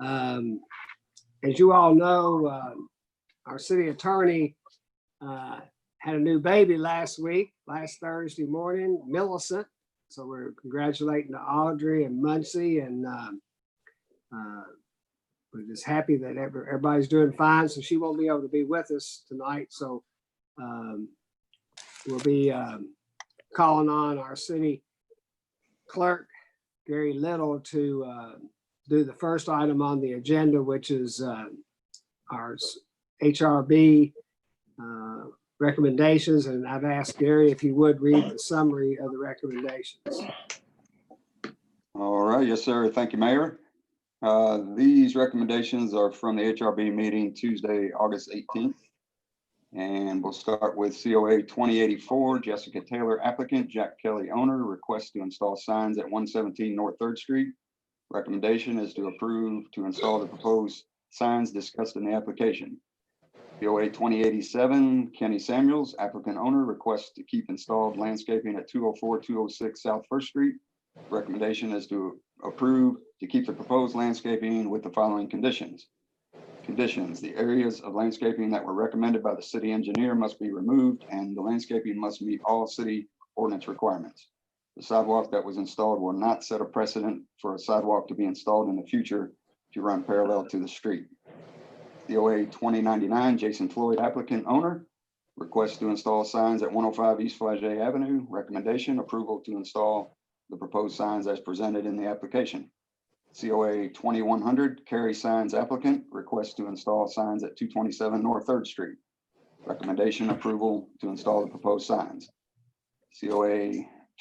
As you all know, our city attorney had a new baby last Thursday morning, Millicent. So we're congratulating to Audrey and Muncie, and we're just happy that everybody's doing fine. So she won't be able to be with us tonight. So we'll be calling on our city clerk, Gary Little, to do the first item on the agenda, which is our HRB recommendations. And I've asked Gary if he would read the summary of the recommendations. All right. Yes, sir. Thank you, Mayor. These recommendations are from the HRB meeting Tuesday, August 18th. And we'll start with COA 2084, Jessica Taylor applicant, Jack Kelly owner, request to install signs at 117 North 3rd Street. Recommendation is to approve to install the proposed signs discussed in the application. COA 2087, Kenny Samuels, applicant owner, requests to keep installed landscaping at 204-206 South 1st Street. Recommendation is to approve to keep the proposed landscaping with the following conditions. Conditions: the areas of landscaping that were recommended by the city engineer must be removed, and the landscaping must meet all city ordinance requirements. The sidewalk that was installed will not set a precedent for a sidewalk to be installed in the future to run parallel to the street. COA 2099, Jason Floyd, applicant owner, requests to install signs at 105 East Flagey Avenue. Recommendation: approval to install the proposed signs as presented in the application. COA 2100, Carry Signs applicant, requests to install signs at 227 North 3rd Street. Recommendation: approval to install the proposed signs. COA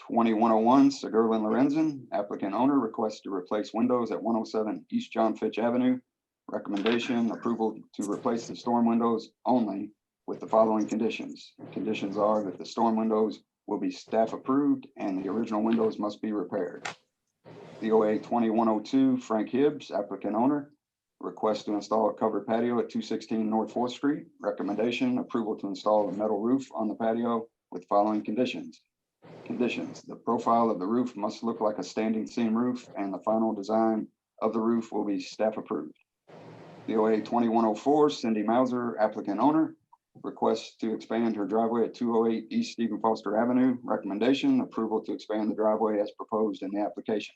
2101, Sigerlin Lorenzen, applicant owner, requests to replace windows at 107 East John Fitch Avenue. Recommendation: approval to replace the storm windows only with the following conditions. Conditions are that the storm windows will be staff approved and the original windows must be repaired. COA 2102, Frank Hibbs, applicant owner, requests to install a covered patio at 216 North 4th Street. Recommendation: approval to install a metal roof on the patio with following conditions. Conditions: the profile of the roof must look like a standing seam roof and the final design of the roof will be staff approved. COA 2104, Cindy Mauser, applicant owner, requests to expand her driveway at 208 East Stephen Foster Avenue. Recommendation: approval to expand the driveway as proposed in the application.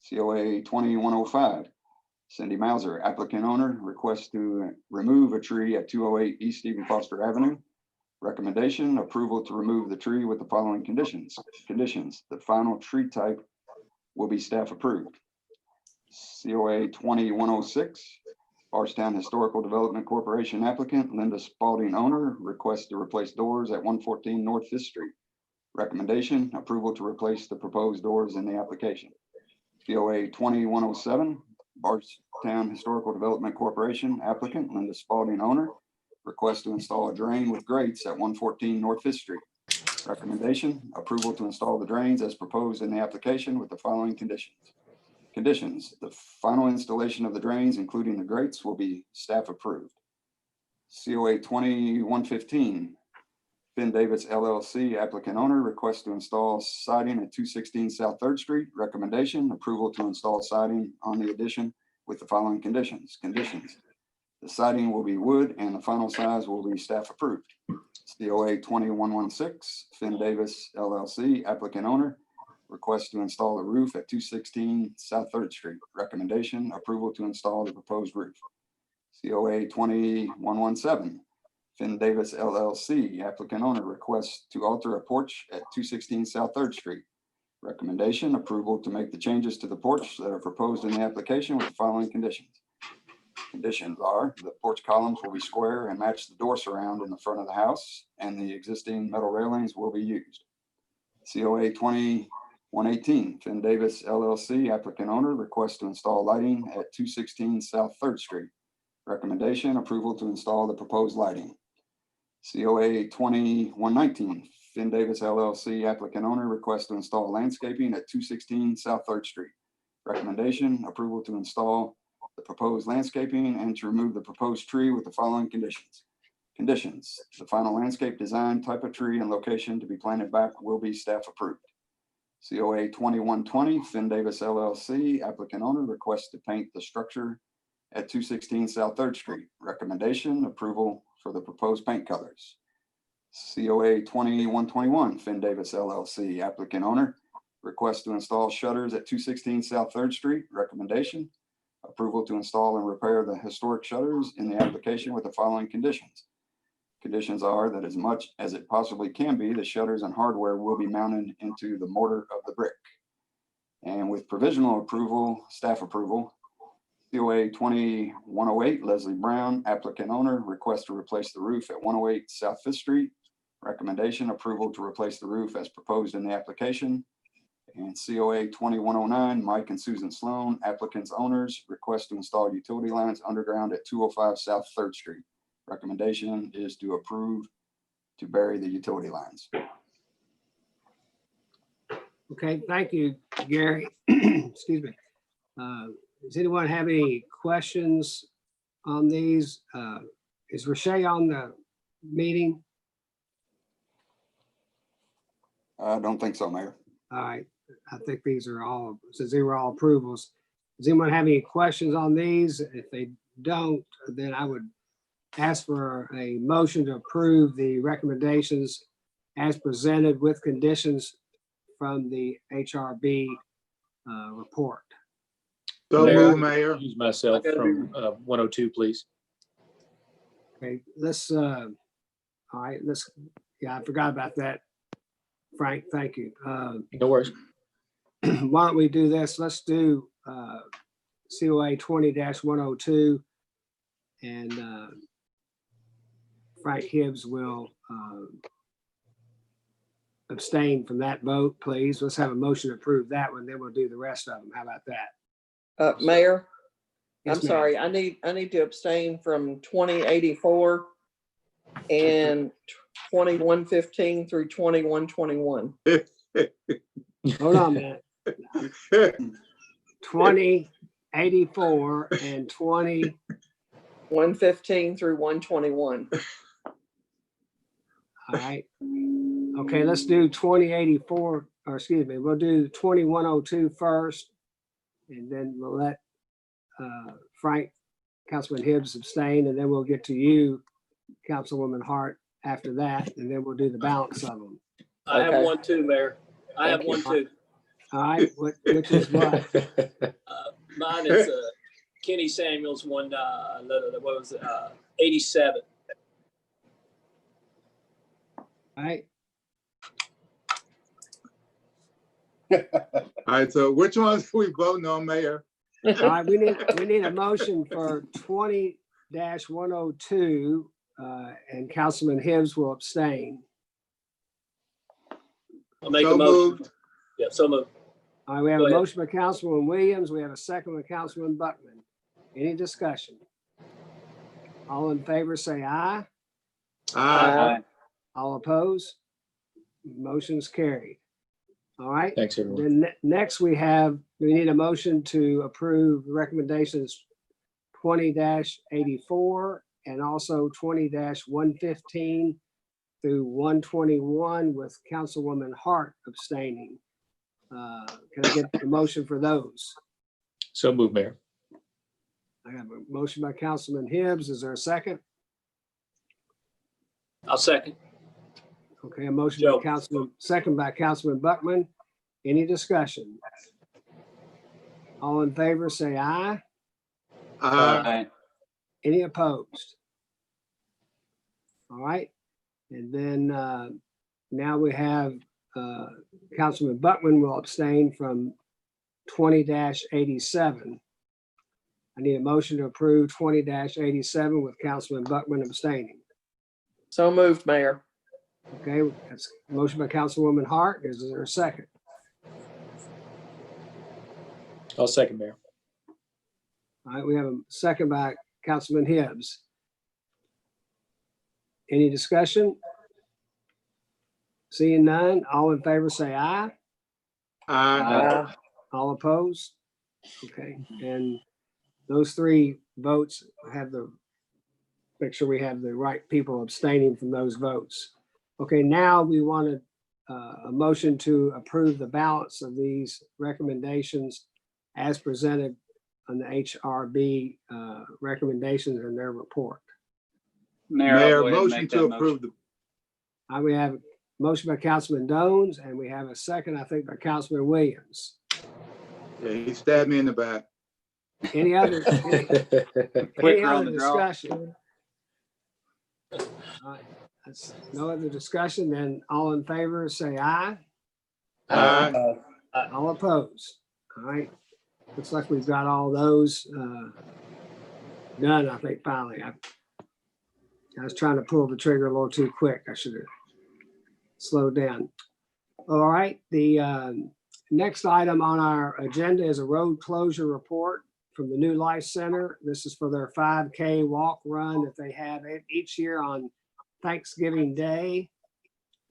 COA 2105, Cindy Mauser, applicant owner, requests to remove a tree at 208 East Stephen Foster Avenue. Recommendation: approval to remove the tree with the following conditions. Conditions: the final tree type will be staff approved. COA 2106, Bardstown Historical Development Corporation applicant, Linda Spalding owner, requests to replace doors at 114 North 5th Street. Recommendation: approval to replace the proposed doors in the application. COA 2107, Bardstown Historical Development Corporation applicant, Linda Spalding owner, requests to install a drain with grates at 114 North 5th Street. Recommendation: approval to install the drains as proposed in the application with the following conditions. Conditions: the final installation of the drains, including the grates, will be staff approved. COA 2115, Finn Davis LLC, applicant owner, requests to install siding at 216 South 3rd Street. Recommendation: approval to install siding on the addition with the following conditions. Conditions: the siding will be wood and the final size will be staff approved. COA 2116, Finn Davis LLC, applicant owner, requests to install a roof at 216 South 3rd Street. Recommendation: approval to install the proposed roof. COA 2117, Finn Davis LLC, applicant owner, requests to alter a porch at 216 South 3rd Street. Recommendation: approval to make the changes to the porch that are proposed in the application with the following conditions. Conditions are: the porch columns will be square and match the door surround in the front of the house, and the existing metal railings will be used. COA 2118, Finn Davis LLC, applicant owner, requests to install lighting at 216 South 3rd Street. Recommendation: approval to install the proposed lighting. COA 2119, Finn Davis LLC, applicant owner, requests to install landscaping at 216 South 3rd Street. Recommendation: approval to install the proposed landscaping and to remove the proposed tree with the following conditions. Conditions: the final landscape design, type of tree, and location to be planted back will be staff approved. COA 2120, Finn Davis LLC, applicant owner requests to paint the structure at 216 South 3rd Street. Recommendation, approval for the proposed paint colors. COA 2121, Finn Davis LLC, applicant owner requests to install shutters at 216 South 3rd Street. Recommendation, approval to install and repair the historic shutters in the application with the following conditions. Conditions are that as much as it possibly can be, the shutters and hardware will be mounted into the mortar of the brick. And with provisional approval, staff approval, COA 2108, Leslie Brown, applicant owner, requests to replace the roof at 108 South 5th Street. Recommendation, approval to replace the roof as proposed in the application. And COA 2109, Mike and Susan Sloan, applicants owners, request to install utility lines underground at 205 South 3rd Street. Recommendation is to approve to bury the utility lines. Okay, thank you, Gary. Excuse me. Does anyone have any questions on these? Is Rashay on the meeting? I don't think so, Mayor. All right, I think these are all, since they were all approvals. Does anyone have any questions on these? If they don't, then I would ask for a motion to approve the recommendations as presented with conditions from the HRB report. So Mayor, move, Mayor. Use myself from 102, please. Okay, let's, all right, let's, yeah, I forgot about that. Frank, thank you. No worries. Why don't we do this? Let's do COA 20-102 and Frank Hibbs will abstain from that vote, please. Let's have a motion to approve that one, then we'll do the rest of them. How about that? Mayor, Yes, I'm ma'am. sorry, I need to abstain from 2084 and 2115 through 2121. Hold on a minute. 2084 and 115 through 121. all right. Okay, let's do 2084, or excuse me, we'll do 2102 first, and then we'll let Frank, Councilman Hibbs abstain, and then we'll get to you, Councilwoman Hart, after that, and then we'll do the balance of them. I have Okay. one too, Mayor. I have one too. All right, which is what? Mine is Kenny Samuels, what was it, 87. All right, All right, so which ones are we voting on, Mayor? all right, we need a motion for 20-102, and Councilman Hibbs will abstain. I'll make So a motion. moved. Yeah, so moved. All right, we have Go a ahead. motion by Councilman Williams. We have a second by Councilman Buckman. Any discussion? All in favor, say aye. Aye. All opposed? Motion's carried. All right, Thanks, everyone. then next we need a motion to approve the recommendations 20-84 and also 20-115 through 121 with Councilwoman Hart abstaining. Can I get the motion for those? So move, Mayor. I have a motion by Councilman Hibbs. Is there a second? I'll second. Okay, a motion by Joe. Councilman, second by Councilman Buckman. Any discussion? All in favor, say aye. Aye. Any opposed? All right, and then now we have Councilman Buckman will abstain from 20-87. I need a motion to approve 20-87 with Councilman Buckman abstaining. So moved, Mayor. Okay, that's a motion by Councilwoman Hart. Is there a second? I'll second, Mayor. All right, we have a second by Councilman Hibbs. Any discussion? Seeing none, all in favor say aye. Aye. All opposed? Okay, and those three votes have make sure we have the right people abstaining from those votes. Okay, now we want to a motion to approve the balance of these recommendations as presented on the HRB recommendations in their report. Mayor, I'll Mayor, go ahead and motion make to that approve motion. the, We have a motion by Councilman Dones, and we have a second, I think, by Councilman Williams. yeah, he stabbed me in the back. Any other, any Quicker on other the draw. discussion? All right, that's no other discussion, then all in favor, say aye. Aye. All opposed. All right, looks like we've got all those done, I think, finally. I was trying to pull the trigger a little too quick. I should have slowed down. All right, the next item on our agenda is a road closure report from the New Life Center. This is for their 5K walk run that they have each year on Thanksgiving Day.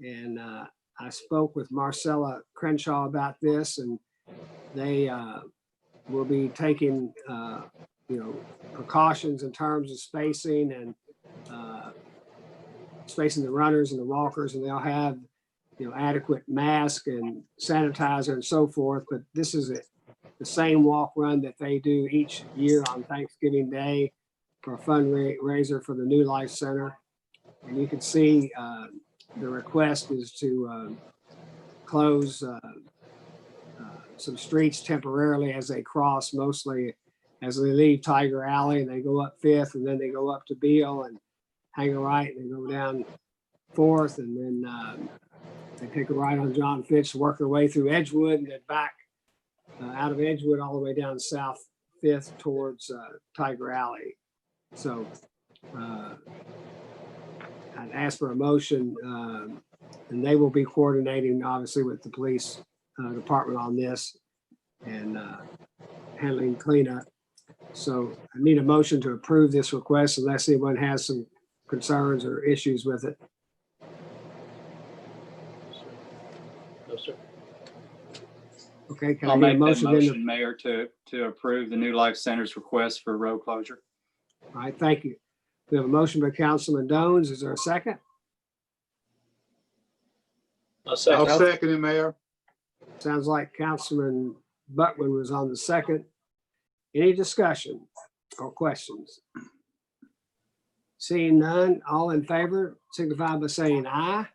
And I spoke with Marcella Crenshaw about this, and they will be taking, precautions in terms of spacing and spacing the runners and the walkers, and they'll have, adequate mask and sanitizer and so forth. But this is the same walk run that they do each year on Thanksgiving Day for a fundraiser for the New Life Center. And you can see the request is to close some streets temporarily as they cross, mostly as they leave Tiger Alley and they go up Fifth, and then they go up to Beale and hang a right and they go down Fourth, and then they take a right on John Fitch, work their way through Edgewood, and then back out of Edgewood all the way down South Fifth towards Tiger Alley. So I'd ask for a motion, and they will be coordinating obviously with the police department on this and handling cleanup. So I need a motion to approve this request unless anyone has some concerns or issues with it. No, sir. Okay, can I I'll get a make that motion? motion, Mayor, to approve the New Life Center's request for road closure. All right, thank you. We have a motion by Councilman Dones. Is there a second? I'll I'll second. second it, Mayor. Sounds like Councilman Buckman was on the second. Any discussion or questions? Seeing none, all in favor signify by saying aye.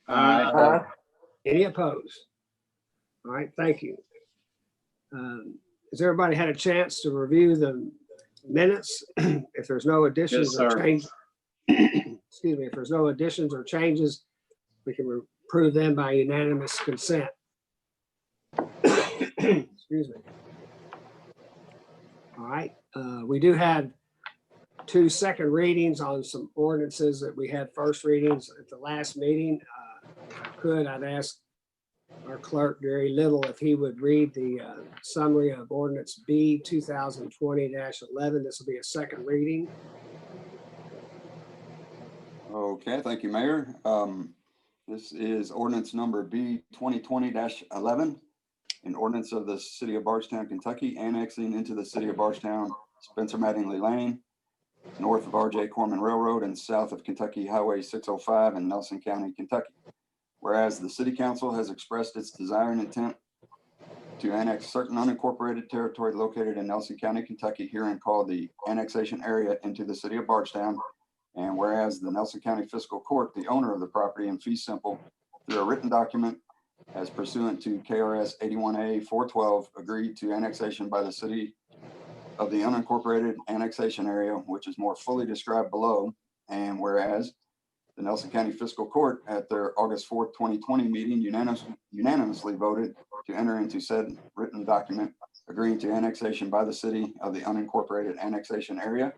Aye. Any opposed? All right, thank you. Has everybody had a chance to review the minutes? If there's no additions Yes, or sir. changes, excuse me, if there's no additions or changes, we can approve them by unanimous consent. Excuse me. All right, we do have 2 second readings on some ordinances that we had first readings at the last meeting. If I could, I'd ask our clerk, Gary Little, if he would read the summary of ordinance B 2020-11. This will be a second reading. Okay, thank you, Mayor. This is ordinance number B 2020-11, an ordinance of the city of Bardstown, Kentucky, annexing into the city of Bardstown, Spencer Mattingly Lane, north of R.J. Corman Railroad and south of Kentucky Highway 605 in Nelson County, Kentucky. Whereas the city council has expressed its desire and intent to annex certain unincorporated territory located in Nelson County, Kentucky, herein called the annexation area, into the city of Bardstown. And whereas the Nelson County Fiscal Court, the owner of the property in fee simple, through a written document as pursuant to KRS 81A 412, agreed to annexation by the city of the unincorporated annexation area, which is more fully described below. And whereas the Nelson County Fiscal Court at their August 4th, 2020 meeting unanimously voted to enter into said written document agreeing to annexation by the city of the unincorporated annexation area.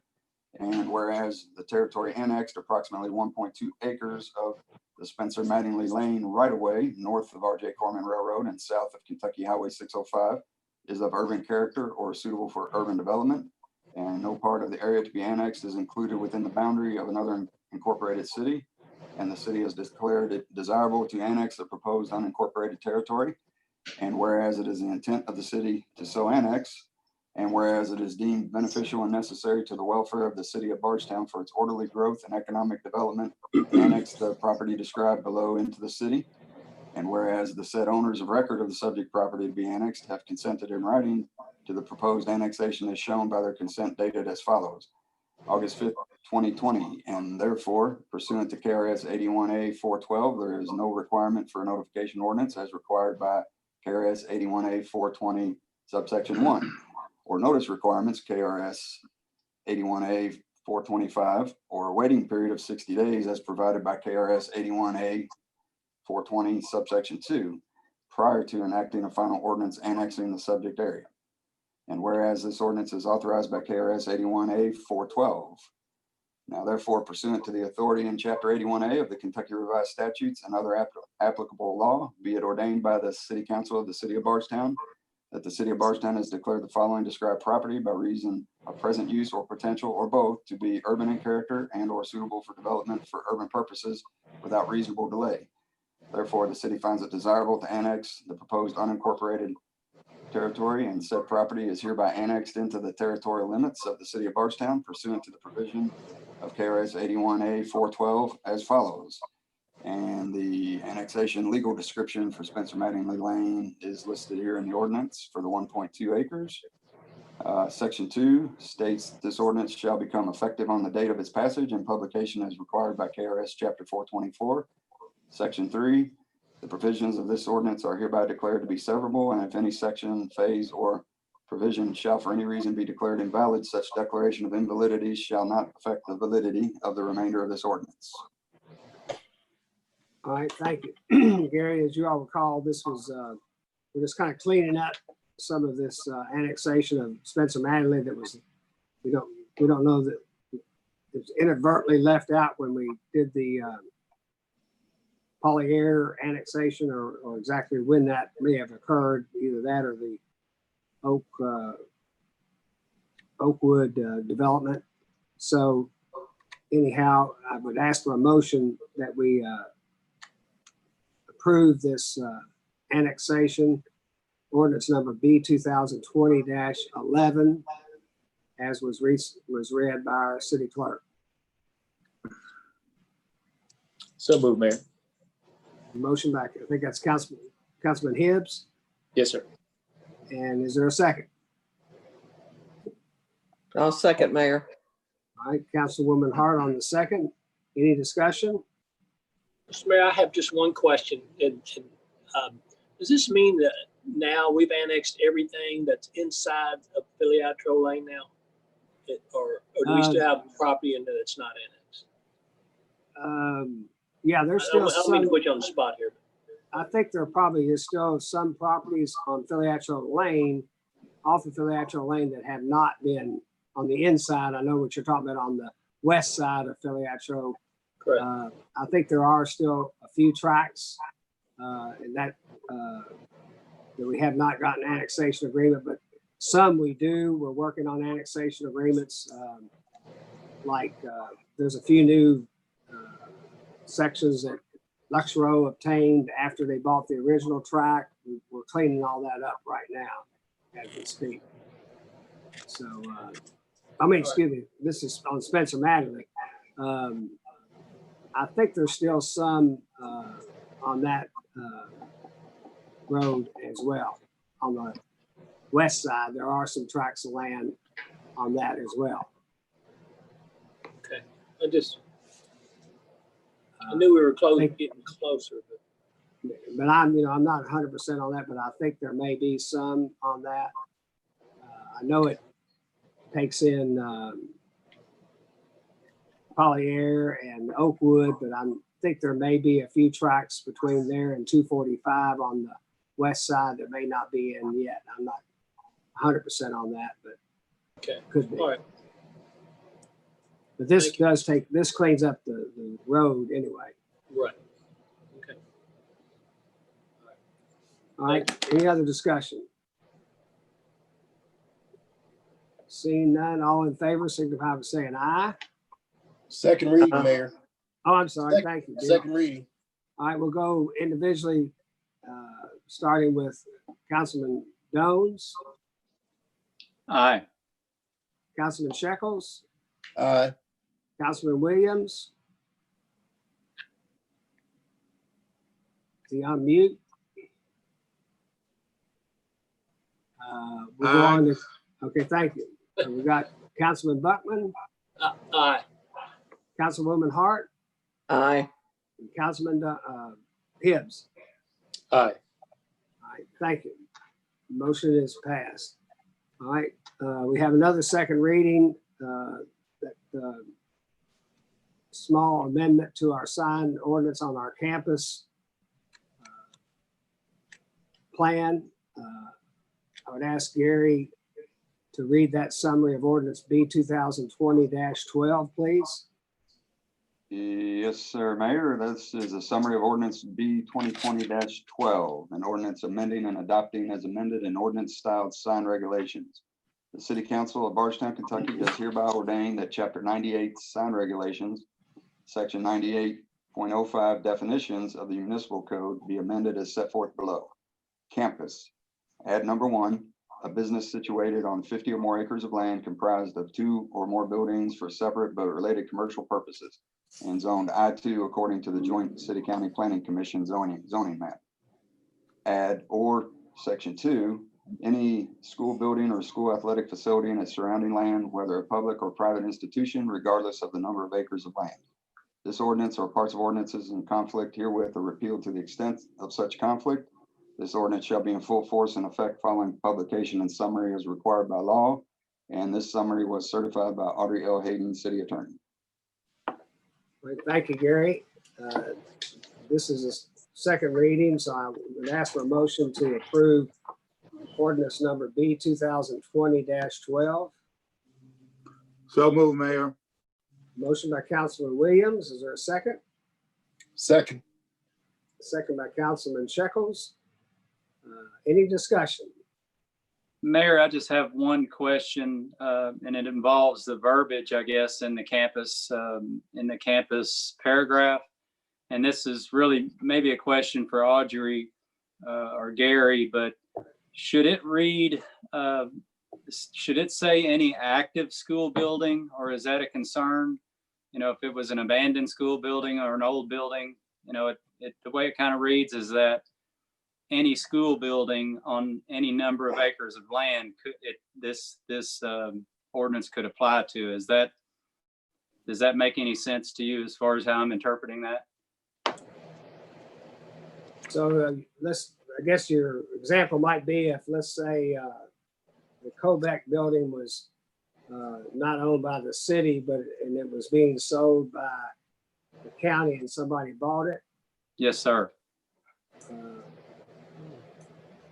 And whereas the territory annexed approximately 1.2 acres of the Spencer Mattingly Lane right-of-way north of R.J. Corman Railroad and south of Kentucky Highway 605 is of urban character or suitable for urban development, and no part of the area to be annexed is included within the boundary of another incorporated city, and the city has declared it desirable to annex the proposed unincorporated territory. And whereas it is the intent of the city to so annex, and whereas it is deemed beneficial and necessary to the welfare of the city of Bardstown for its orderly growth and economic development, annex the property described below into the city. And whereas the said owners of record of the subject property to be annexed have consented in writing to the proposed annexation as shown by their consent dated as follows: August 5th, 2020, and therefore pursuant to KRS 81A 412, there is no requirement for a notification ordinance as required by KRS 81A 420 subsection 1, or notice requirements KRS 81A 425, or a waiting period of 60 days as provided by KRS 81A 420 subsection 2, prior to enacting a final ordinance annexing the subject area. And whereas this ordinance is authorized by KRS 81A 412. Now therefore pursuant to the authority in Chapter 81A of the Kentucky Revised Statutes and other applicable law, be it ordained by the City Council of the City of Bardstown, that the City of Bardstown has declared the following described property by reason of present use or potential or both to be urban in character and or suitable for development for urban purposes without reasonable delay. Therefore, the city finds it desirable to annex the proposed unincorporated territory, and said property is hereby annexed into the territorial limits of the City of Bardstown pursuant to the provision of KRS 81A 412 as follows. And the annexation legal description for Spencer Mattingly Lane is listed here in the ordinance for the 1.2 acres. Section 2 states this ordinance shall become effective on the date of its passage and publication as required by KRS Chapter 424. Section 3, the provisions of this ordinance are hereby declared to be severable, and if any section, phase, or provision shall for any reason be declared invalid, such declaration of invalidity shall not affect the validity of the remainder of this ordinance. All right, thank you. Gary, as you all recall, this was, we're just kind of cleaning up some of this annexation of Spencer Mattingly that was, we don't know that it was inadvertently left out when we did the Polyair annexation, or exactly when that may have occurred, either that or the Oakwood development. So anyhow, I would ask for a motion that we approve this annexation, ordinance number B 2020-11, as was read by our city clerk. So moved, Mayor. Motion back. I think that's Councilman Hibbs. Yes, sir. And is there a second? I'll second, Mayor. All right, Councilwoman Hart on the second. Any discussion? Mr. Mayor, I have just one question. Does this mean that now we've annexed everything that's inside of Filiatro Lane now? Or do we still have property in there that's not annexed? Yeah, there's I still don't mean to some. put you on the spot here. I think there probably is still some properties on Filiatro Lane, off of Filiatro Lane, that have not been on the inside. I know what you're talking about on the west side of Filiatro. Correct. I think there are still a few tracks that we have not gotten annexation agreement, but some we do. We're working on annexation agreements. There's a few new sections that Luxro obtained after they bought the original track. We're cleaning all that up right now as we speak. So, excuse me, this is on Spencer Mattingly. I think there's still some on that road as well. On the west side, there are some tracts of land on that as well. Okay. I knew we were getting closer, But I'm not 100% on that, but I think there may be some on that. I know it takes in Polyair and Oakwood, but I think there may be a few tracks between there and 245 on the west side that may not be in yet. I'm not 100% on that, but okay. Could be. All right. But this cleans up the road anyway. Right. Okay. All right, any other discussion? Seeing none, all in favor, signify by saying aye. Second reading, Mayor. Oh, I'm sorry, thank you. Bill. Second reading. All right, we'll go individually, starting with Councilman Jones, Aye. Councilman Shekels, Aye. Councilman Williams. Is Is he on mute? We'll go on to, okay, thank you. We got Councilman Buckman, Aye. Councilwoman Hart, Aye. and Councilman Hibbs. Aye. All right, thank you. Motion is passed. All right, we have another second reading, small amendment to our sign ordinance on our campus plan. I would ask Gary to read that summary of ordinance B 2020-12, please. Yes, sir, Mayor. This is a summary of ordinance B 2020-12, an ordinance amending and adopting as amended an ordinance styled sign regulations. The City Council of Bardstown, Kentucky does hereby ordain that Chapter 98 sign regulations, Section 98.05 definitions of the municipal code be amended as set forth below. Campus. Add number 1, a business situated on 50 or more acres of land comprised of 2 or more buildings for separate but related commercial purposes and zoned I2 according to the Joint City County Planning Commission zoning map. Add or Section 2, any school building or school athletic facility in its surrounding land, whether a public or private institution, regardless of the number of acres of land. This ordinance or parts of ordinances in conflict herewith are repealed to the extent of such conflict. This ordinance shall be in full force and effect following publication and summary as required by law. And this summary was certified by Audrey L. Hayden, City Attorney. Right, thank you, Gary. This is a second reading, so I would ask for a motion to approve ordinance number B 2020-12. So move, Mayor. Motion by Councilman Williams. Is there a second? Second. Second by Councilman Shekels. Any discussion? Mayor, I just have one question, and it involves the verbiage, I guess, in the campus paragraph. And this is really maybe a question for Audrey or Gary, but should it read, should it say any active school building, or is that a concern? You know, if it was an abandoned school building or an old building, you know, the way it kind of reads is that any school building on any number of acres of land this ordinance could apply to. Does that make any sense to you as far as how I'm interpreting that? So I guess your example might be if, let's say, the Kobeck building was not owned by the city, and it was being sold by the county and somebody bought it. Yes, sir.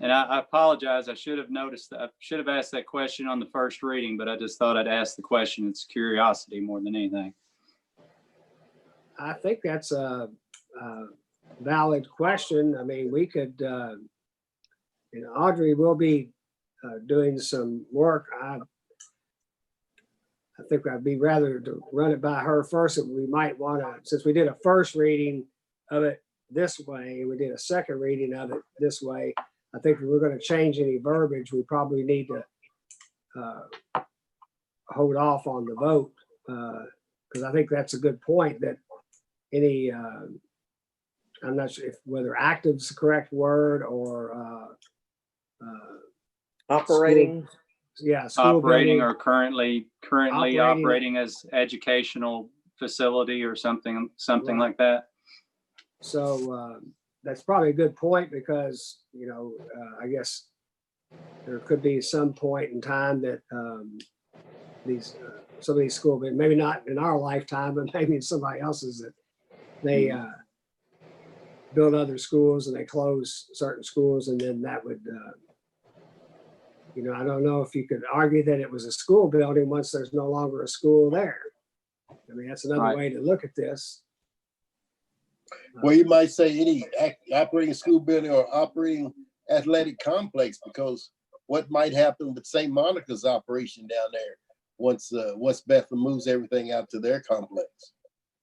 And I apologize. I should have noticed that. I should have asked that question on the first reading, but I just thought I'd ask the question. It's curiosity more than anything. I think that's a valid question. I mean, we could, Audrey will be doing some work. I think I'd be rather to run it by her first. We might want to, since we did a first reading of it this way, we did a second reading of it this way. I think if we're going to change any verbiage, we probably need to hold off on the vote, because I think that's a good point that any, I'm not sure whether active is the correct word or Operating. School Operating building. or currently operating as educational facility or something Right. like that. So that's probably a good point because, I guess there could be some point in time that some of these schools, maybe not in our lifetime, but maybe in somebody else's, that they build other schools and they close certain schools, and then that would, I don't know if you could argue that it was a school building once there's no longer a school there. I mean, that's another Right. way to look at this. Well, you might say any operating school building or operating athletic complex, because what might happen with St. Monica's operation down there once Bethel moves everything out to their complex.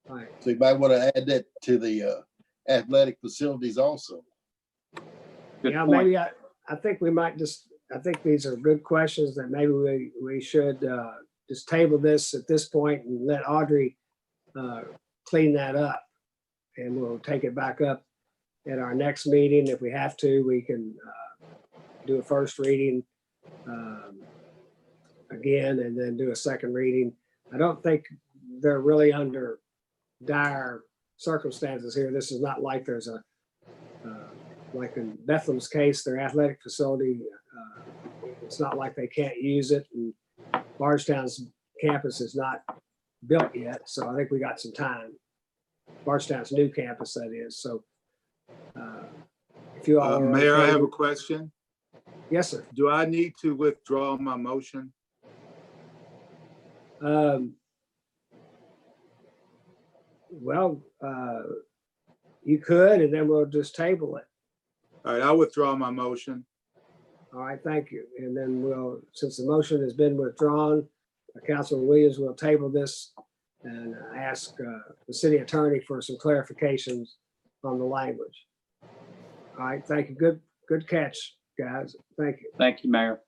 Right. So you might want to add that to the athletic facilities also. Good Yeah, point. maybe I think we might I think these are good questions that maybe we should just table this at this point and let Audrey clean that up, and we'll take it back up at our next meeting. If we have to, we can do a first reading again and then do a second reading. I don't think they're really under dire circumstances here. This is not like there's a, like in Bethlehem's case, their athletic facility, it's not like they can't use it. And Bardstown's campus is not built yet, so I think we got some time. Bardstown's new campus, that is. So if you all are Mayor, I okay have a with- question. Yes, sir. Do I need to withdraw my motion? Well, you could, and then we'll just table it. All right, I'll withdraw my motion. All right, thank you. And then we'll, since the motion has been withdrawn, Councilman Williams will table this and ask the city attorney for some clarifications on the language. All right, thank you. Good catch, guys. Thank you. Thank you, Mayor.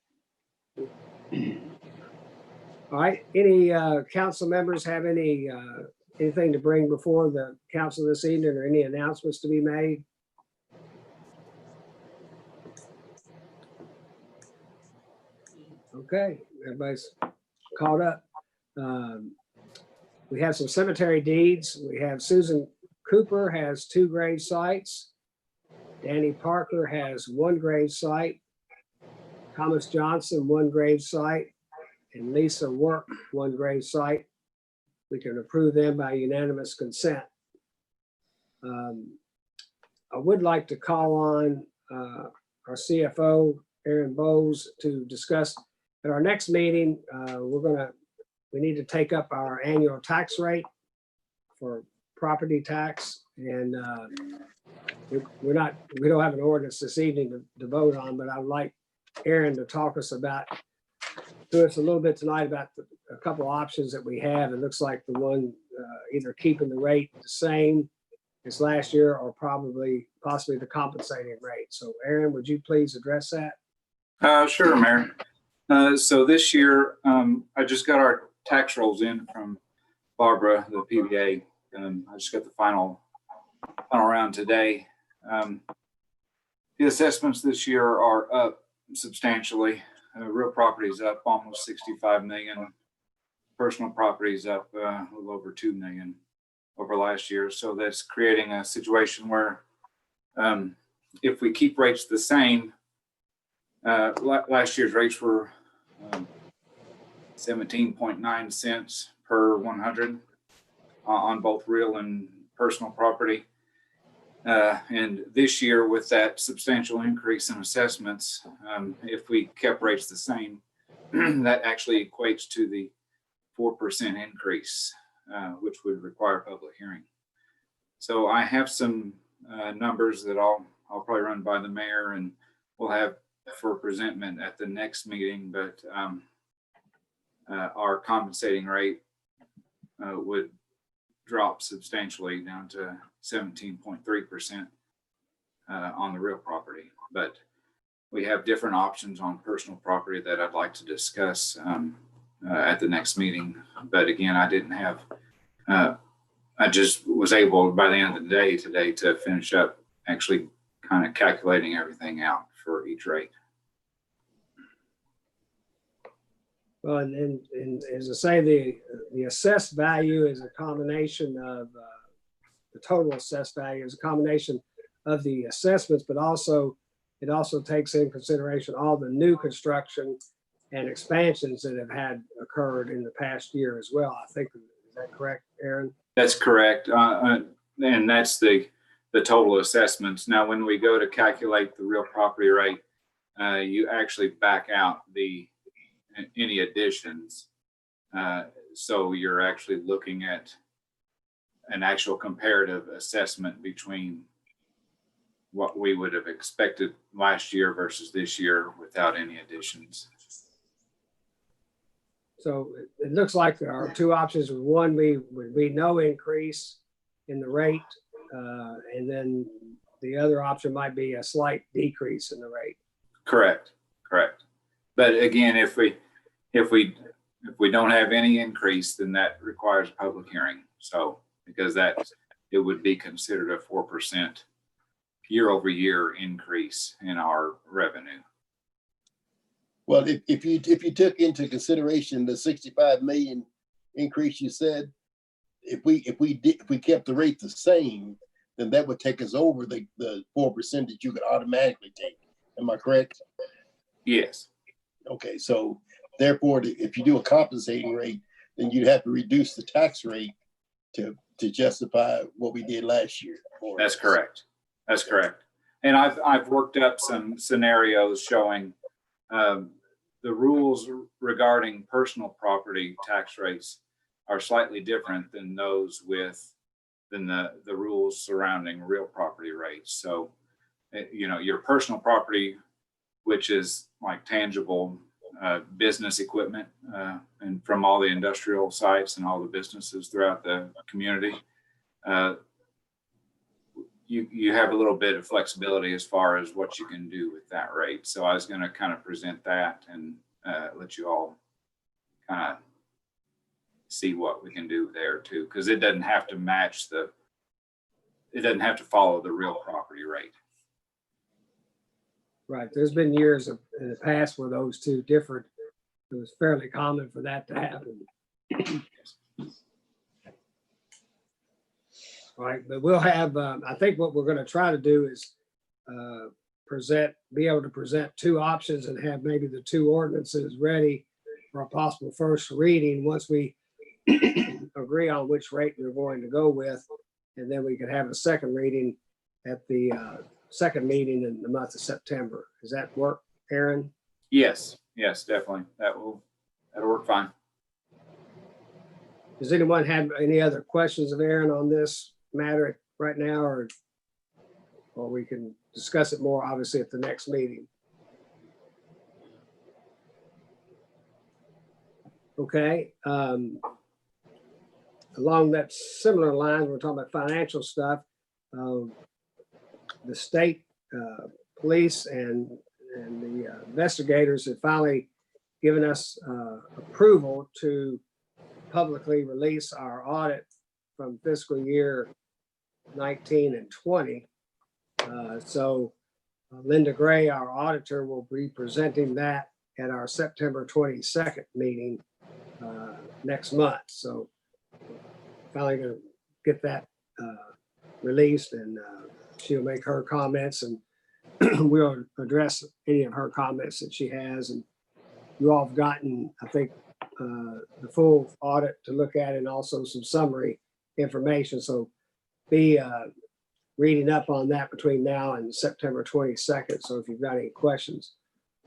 All right, any council members have any anything to bring before the council this evening, or any announcements to be made? Okay, everybody's caught up. We have some cemetery deeds. We have Susan Cooper has 2 grave sites. Danny Parker has 1 grave site. Thomas Johnson, 1 grave site. And Lisa Work, 1 grave site. We can approve them by unanimous consent. I would like to call on our CFO, Aaron Bowes, to discuss at our next meeting. We need to take up our annual tax rate for property tax. And we don't have an ordinance this evening to vote on, but I'd like Aaron to talk to us a little bit tonight about a couple options that we have. It looks like the one either keeping the rate the same as last year or possibly the compensating rate. So Aaron, would you please address that? Sure, Mayor. So this year, I just got our tax rolls in from Barbara, the PBA. I just got the final round today. The assessments this year are up substantially. Real property is up almost 65 million. Personal property is up a little over 2 million over last year. So that's creating a situation where if we keep rates the same, last year's rates were 17.9 cents per 100 on both real and personal property. And this year, with that substantial increase in assessments, if we kept rates the same, that actually equates to the 4% increase, which would require a public hearing. So I have some numbers that I'll probably run by the mayor, and we'll have for presentment at the next meeting. But our compensating rate would drop substantially down to 17.3% on the real property. But we have different options on personal property that I'd like to discuss at the next meeting. But again, I didn't have, I just was able by the end of the day today to finish up actually kind of calculating everything out for each rate. Well, and as I say, the assessed value is a combination of the total assessed value is a combination of the assessments, but it also takes in consideration all the new construction and expansions that have had occurred in the past year as well. I think, is that correct, Aaron? That's correct. And that's the total assessments. Now, when we go to calculate the real property rate, you actually back out any additions. So you're actually looking at an actual comparative assessment between what we would have expected last year versus this year without any additions. So it looks like there are 2 options. One, would be no increase in the rate, and then the other option might be a slight decrease in the rate. Correct. But again, if we don't have any increase, then that requires a public hearing. So because it would be considered a 4% year-over-year increase in our revenue. Well, if you took into consideration the 65 million increase you said, if we kept the rate the same, then that would take us over the 4% that you could automatically take. Am I correct? Yes. Okay, so therefore, if you do a compensating rate, then you'd have to reduce the tax rate to justify what we did last year. That's correct. That's correct. And I've worked up some scenarios showing the rules regarding personal property tax rates are slightly different than those than the rules surrounding real property rates. So, you know, your personal property, which is like tangible business equipment, and from all the industrial sites and all the businesses throughout the community, you have a little bit of flexibility as far as what you can do with that rate. So I was going to kind of present that and let you all kind of see what we can do there too, because it doesn't have to match it doesn't have to follow the real property rate. Right. There's been years in the past where those two differed. It was fairly common for that to happen. Right. But we'll have, I think what we're going to try to do is be able to present two options and have maybe the two ordinances ready for a possible first reading once we agree on which rate we're going to go with. And then we could have a second reading at the second meeting in the month of September. Does that work, Aaron? Yes, definitely. That'll work fine. Does anyone have any other questions of Aaron on this matter right now, or we can discuss it more obviously at the next meeting? Okay. Along that similar lines, we're talking about financial stuff. The state police and the investigators have finally given us approval to publicly release our audit from fiscal year 19 and 20. So Linda Gray, our auditor, will be presenting that at our September 22nd meeting next month. So finally going to get that released, and she'll make her comments, and we'll address any of her comments that she has. And you all have gotten, I think, the full audit to look at, and also some summary information. So be reading up on that between now and September 22nd. So if you've got any questions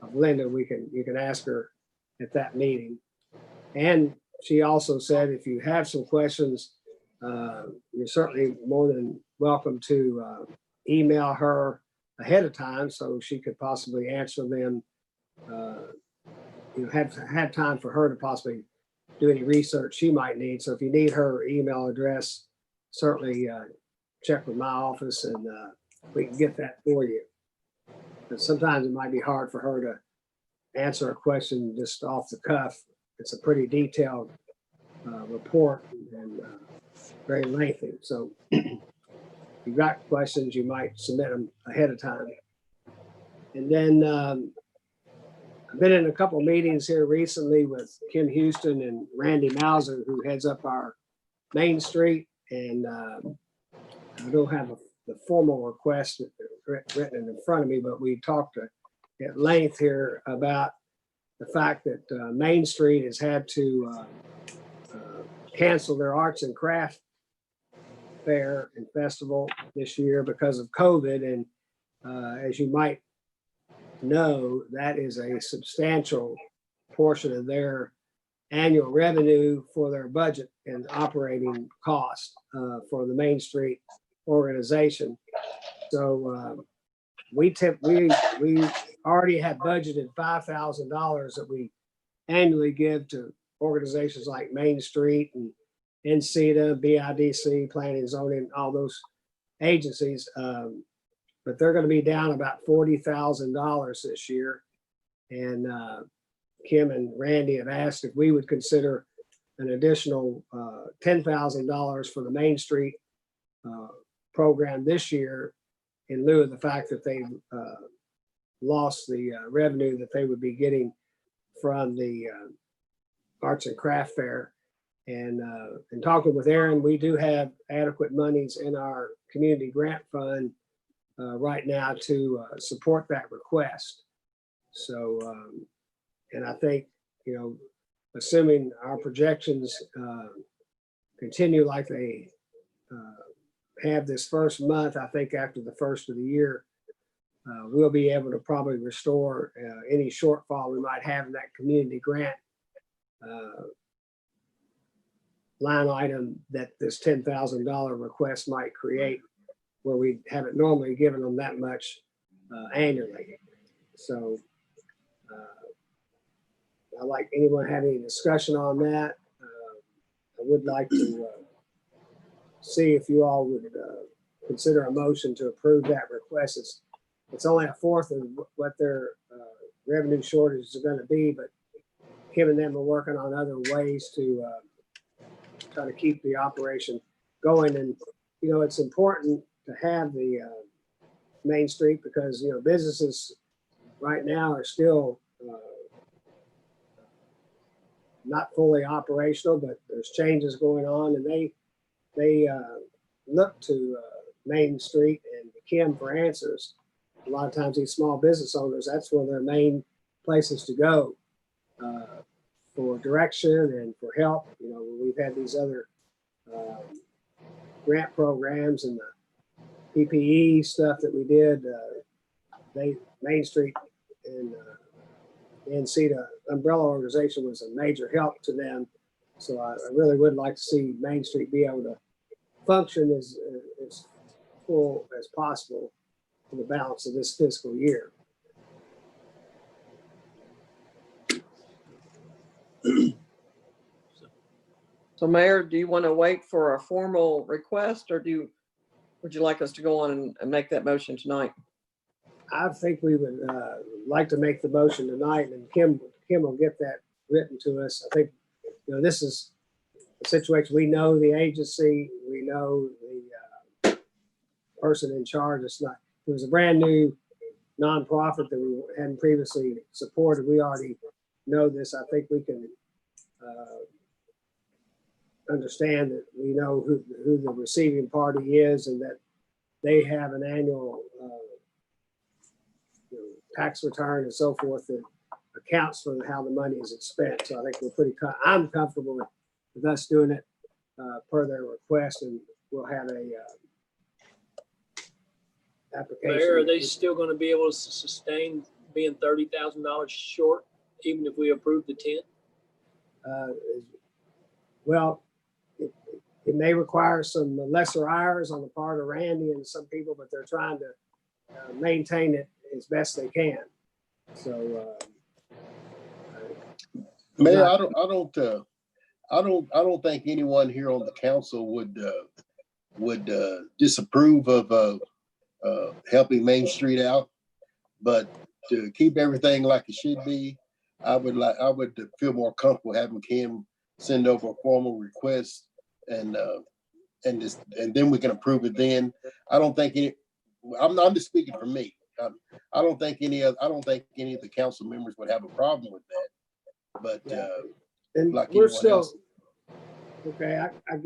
of Linda, you can ask her at that meeting. And she also said, if you have some questions, you're certainly more than welcome to email her ahead of time so she could possibly answer them. Have time for her to possibly do any research she might need. So if you need her email address, certainly check with my office, and we can get that for you. But sometimes it might be hard for her to answer a question just off the cuff. It's a pretty detailed report and very lengthy. So if you've got questions, you might submit them ahead of time. And then I've been in a couple of meetings here recently with Kim Houston and Randy Mauser, who heads up our Main Street. And I don't have the formal request written in front of me, but we talked at length here about the fact that Main Street has had to cancel their arts and craft fair and festival this year because of COVID. And as you might know, that is a substantial portion of their annual revenue for their budget and operating costs for the Main Street organization. So we already had budgeted $5,000 that we annually give to organizations like Main Street and NCEDA, BIDC, Planning and Zoning, all those agencies. But they're going to be down about $40,000 this year. And Kim and Randy have asked if we would consider an additional $10,000 for the Main Street program this year in lieu of the fact that they lost the revenue that they would be getting from the Arts and Craft Fair. And in talking with Aaron, we do have adequate monies in our community grant fund right now to support that request. So, and I think, you know, assuming our projections continue like they have this first month, I think after the first of the year, we'll be able to probably restore any shortfall we might have in that community grant line item that this $10,000 request might create, where we haven't normally given them that much annually. So I'd like anyone have any discussion on that. I would like to see if you all would consider a motion to approve that request. It's only a fourth of what their revenue shortages are going to be, but Kim and them are working on other ways to try to keep the operation going. And, you know, it's important to have the Main Street because, you know, businesses right now are still not fully operational, but there's changes going on, and they look to Main Street and Kim for answers. A lot of times these small business owners, that's one of their main places to go for direction and for help. You know, we've had these other grant programs and the PPE stuff that we did. Main Street and NCTA umbrella organization was a major help to them. So I really would like to see Main Street be able to function as full as possible for the balance of this fiscal year. So Mayor, do you want to wait for a formal request, or would you like us to go on and make that motion tonight? I think we would like to make the motion tonight, and Kim will get that written to us. I think, you know, this is a situation, we know the agency, we know the person in charge. It was a brand new nonprofit that we hadn't previously supported. We already know this. I think we can understand that we know who the receiving party is, and that they have an annual tax return and so forth that accounts for how the money is spent. So I think I'm comfortable with us doing it per their request, and we'll have a application. Mayor, are they still going to be able to sustain being $30,000 short, even if we approve the 10? Well, it may require some lesser hours on the part of Randy and some people, but they're trying to maintain it as best they can. So, Mayor, I don't think anyone here on the council would disapprove of helping Main Street out, but to keep everything like it should be, I would feel more comfortable having Kim send over a formal request and then we can approve it then. I don't think I'm just speaking for me. I don't think any of the council members would have a problem with that. But and like we're anyone still else. okay. I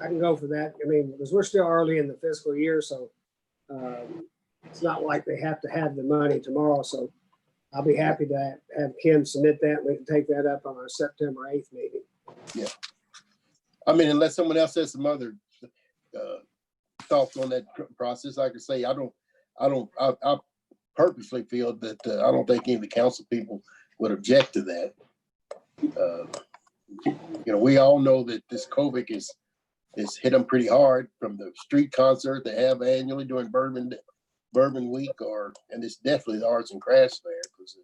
can go for that. I mean, because we're still early in the fiscal year, so it's not like they have to have the money tomorrow. So I'll be happy to have Kim submit that. We can take that up on our September 8th meeting. Yeah. I mean, unless someone else has some other thoughts on that process, like I say, I purposely feel that I don't think any of the council people would object to that. You know, we all know that this COVID is hit them pretty hard, from the street concert they have annually during Bourbon Week, and it's definitely the Arts and Crafts Fair, because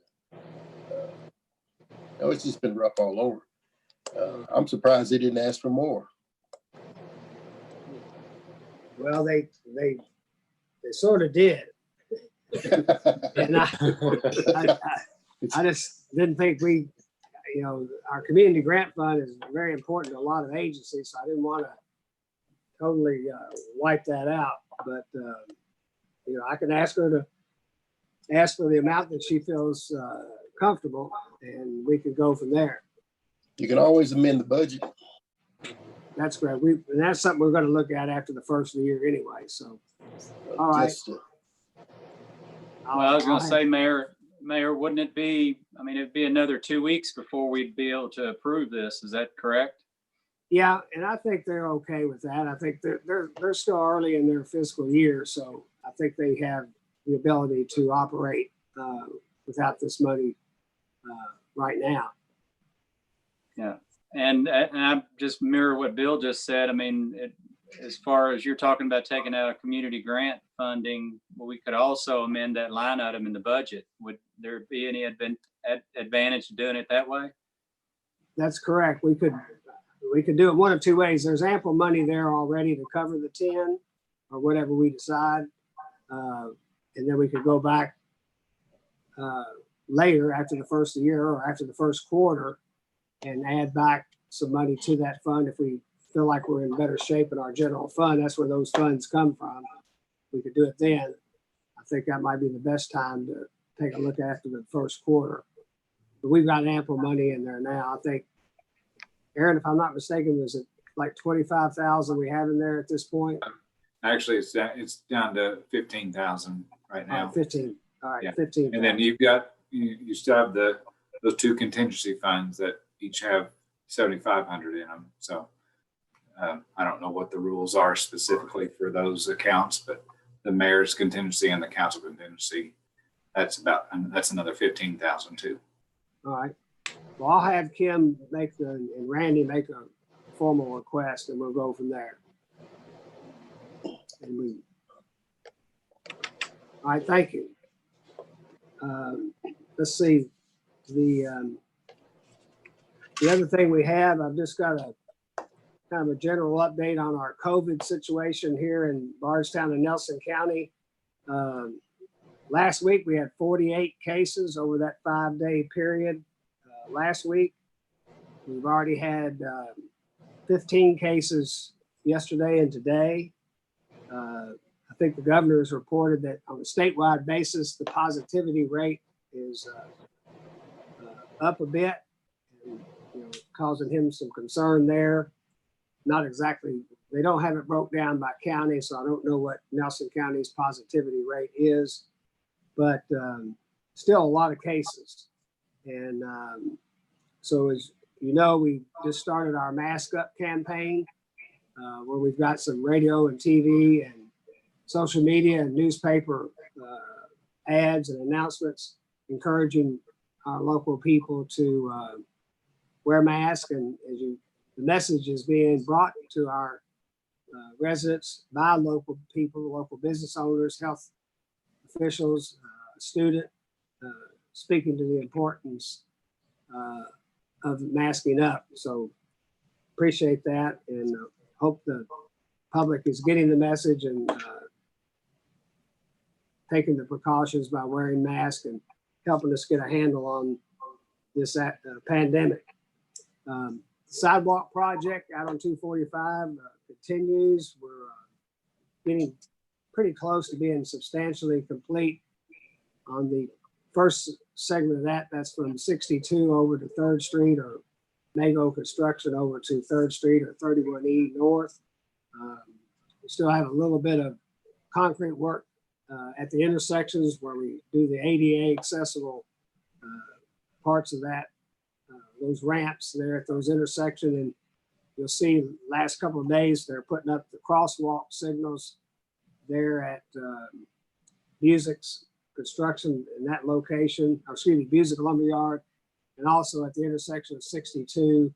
it's just been rough all over. I'm surprised they didn't ask for more. Well, they sort of did. And I just didn't think our community grant fund is very important to a lot of agencies, so I didn't want to totally wipe that out. But I can ask her to ask for the amount that she feels comfortable, and we can go from there. You can always amend the budget. That's great. And that's something we're going to look at after the first of the year anyway. So, all right. Just, Well, I was going to say, Mayor, wouldn't it be, I mean, it'd be another 2 weeks before we'd be able to approve this. Is that correct? Yeah, and I think they're okay with that. I think they're still early in their fiscal year, so I think they have the ability to operate without this money right now. Yeah. And I just mirror what Bill just said. I mean, as far as you're talking about taking out a community grant funding, well, we could also amend that line item in the budget. Would there be any advantage to doing it that way? That's correct. We could do it one of two ways. There's ample money there already to cover the 10 or whatever we decide. And then we could go back later after the first of the year or after the first quarter and add back some money to that fund. If we feel like we're in better shape in our general fund, that's where those funds come from. We could do it then. I think that might be the best time to take a look after the first quarter. But we've got ample money in there now. I think, Aaron, if I'm not mistaken, was it like 25,000 we have in there at this point? Actually, it's down to 15,000 right now. 15. All right, Yeah. 15. And then you still have those two contingency funds that each have 7,500 in them. So I don't know what the rules are specifically for those accounts, but the mayor's contingency and the council contingency, that's another 15,000 too. All right. Well, I'll have Kim and Randy make a formal request, and we'll go from there. All right, thank you. Let's see. The other thing we have, I've just got a kind of a general update on our COVID situation here in Bardstown and Nelson County. Last week, we had 48 cases over that 5-day period. Last week, we've already had 15 cases yesterday and today. I think the governor has reported that on a statewide basis, the positivity rate is up a bit, and, causing him some concern there. Not exactly, they don't have it broke down by county, so I don't know what Nelson County's positivity rate is, but still a lot of cases. And so as you know, we just started our Mask Up campaign where we've got some radio and TV and social media and newspaper ads and announcements encouraging our local people to wear masks. And the message is being brought to our residents by local people, local business owners, health officials, student, speaking to the importance of masking up. So appreciate that, and hope the public is getting the message and taking the precautions by wearing masks and helping us get a handle on this pandemic. Sidewalk project out on 245 continues. We're getting pretty close to being substantially complete on the first segment of that. That's from 62 over to 3rd Street, or Mago Construction over to 3rd Street or 31E North. We still have a little bit of concrete work at the intersections where we do the ADA accessible parts of that, those ramps there at those intersections. And you'll see last couple of days, they're putting up the crosswalk signals there at Music's Construction in that location, or excuse me, Music Lumberyard, and also at the intersection of 62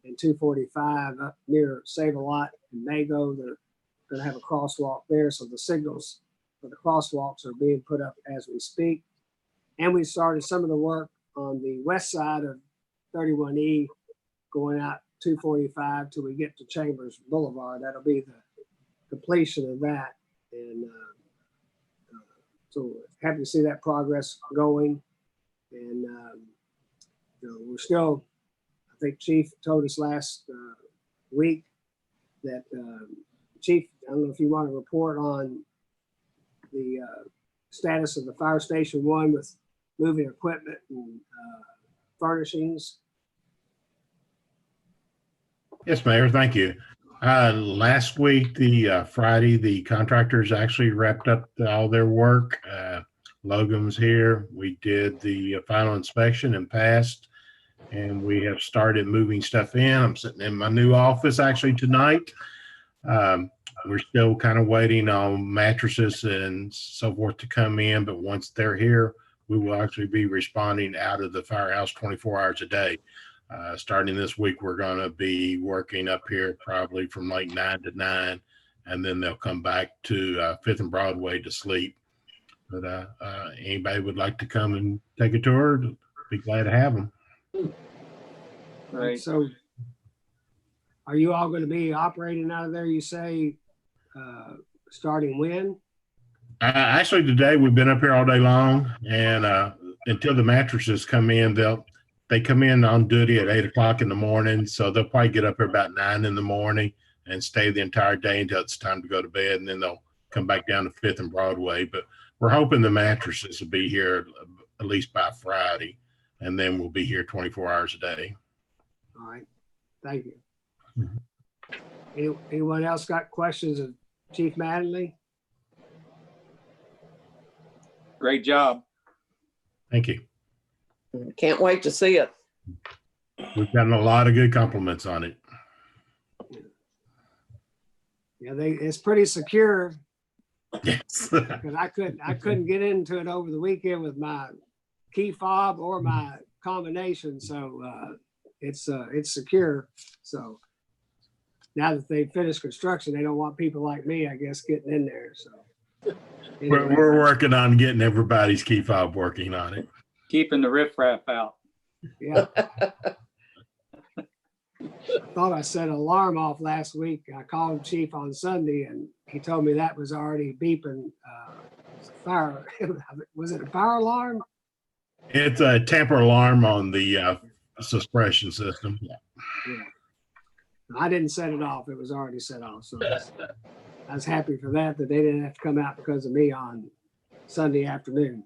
and 245 up near Save-A-Lot and Mago. They're going to have a crosswalk there. So the signals for the crosswalks are being put up as we speak. And we started some of the work on the west side of 31E going out 245 till we get to Chambers Boulevard. That'll be the completion of that. And so happy to see that progress going. And we're still, I think Chief told us last week that Chief, I don't know if you want to report on the status of the Fire Station 1 with moving equipment and furnishings. Yes, Mayor, thank you. Last week, the Friday, the contractors actually wrapped up all their work. Logan's here. We did the final inspection and passed, and we have started moving stuff in. I'm sitting in my new office actually tonight. We're still kind of waiting on mattresses and so forth to come in, but once they're here, we will actually be responding out of the firehouse 24 hours a day. Starting this week, we're going to be working up here probably from like 9 to 9, and then they'll come back to 5th and Broadway to sleep. But anybody would like to come and take a tour, be glad to have them. Right. So are you all going to be operating out of there, you say, starting when? Actually, today we've been up here all day long, and until the mattresses come in, they come in on duty at 8 o'clock in the morning, so they'll probably get up here about 9 in the morning and stay the entire day until it's time to go to bed, and then they'll come back down to 5th and Broadway. But we're hoping the mattresses will be here at least by Friday, and then we'll be here 24 hours a day. All right, thank you. Anyone else got questions of Chief Mattingly? Great job. Thank you. Can't wait to see it. We've gotten a lot of good compliments on it. Yeah, it's pretty secure Yes. because I couldn't get into it over the weekend with my key fob or my combination. So it's secure. So now that they've finished construction, they don't want people like me, I guess, getting in there. So anyway. We're working on getting everybody's key fob working on it. Keeping the riffraff out. Yeah. I thought I set an alarm off last week. I called Chief on Sunday and he told me that was already beeping. Fire. Was it a fire alarm? It's a tamper alarm on the suppression system. Yeah. I didn't set it off. It was already set off. So I was happy for that they didn't have to come out because of me on Sunday afternoon.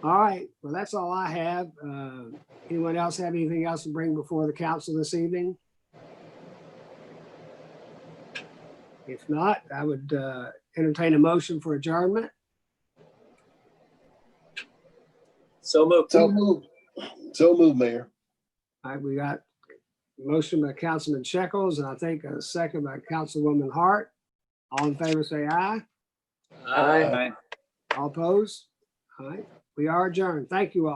All right. Well, that's all I have. Anyone else have anything else to bring before the council this evening? If not, I would entertain a motion for adjournment. So moved. So moved. So moved, Mayor. All right, we got a motion by Councilman Shekels and I think a second by Councilwoman Hart. All in favor, say aye. Aye. Aye. All opposed? All right, we are adjourned. Thank you all.